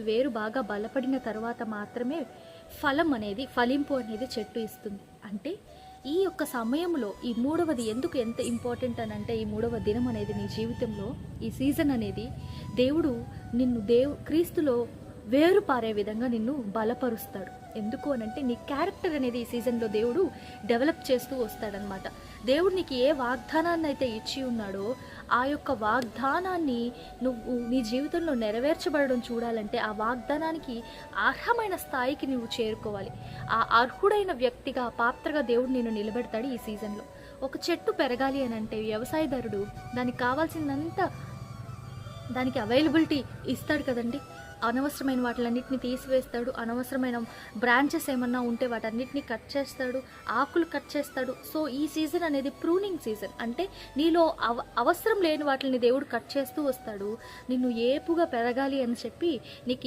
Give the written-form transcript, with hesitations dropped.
వేరు బాగా బలపడిన తర్వాత మాత్రమే ఫలింపు అనేది చెట్టు ఇస్తుంది. అంటే ఈ యొక్క సమయంలో ఈ మూడవది ఎందుకు ఎంత ఇంపార్టెంట్ అని అంటే, ఈ మూడవ దినం అనేది నీ జీవితంలో, ఈ సీజన్ అనేది దేవుడు నిన్ను క్రీస్తులో వేరు పారే విధంగా నిన్ను బలపరుస్తాడు. ఎందుకు అనంటే నీ క్యారెక్టర్ అనేది ఈ సీజన్లో దేవుడు డెవలప్ చేస్తూ వస్తాడనమాట. దేవుడు నీకు ఏ వాగ్దానాన్ని అయితే ఇచ్చి ఉన్నాడో ఆ యొక్క వాగ్దానాన్ని నువ్వు నీ జీవితంలో నెరవేర్చబడడం చూడాలంటే ఆ వాగ్దానానికి అర్హమైన స్థాయికి నువ్వు చేరుకోవాలి. ఆ అర్హుడైన వ్యక్తిగా, పాత్రగా దేవుడు నిన్ను నిలబెడతాడు ఈ సీజన్లో. ఒక చెట్టు పెరగాలి అని అంటే వ్యవసాయదారుడు దానికి కావాల్సిందంతా దానికి అవైలబిలిటీ ఇస్తాడు కదండి. అనవసరమైన వాటిలన్నింటినీ తీసివేస్తాడు. అనవసరమైన బ్రాంచెస్ ఏమన్నా ఉంటే వాటన్నిటిని కట్ చేస్తాడు, ఆకులు కట్ చేస్తాడు. సో ఈ సీజన్ అనేది ప్రూనింగ్ సీజన్. అంటే నీలో అవసరం లేని వాటిని దేవుడు కట్ చేస్తూ వస్తాడు. నిన్ను ఏపుగా పెరగాలి అని చెప్పి నీకు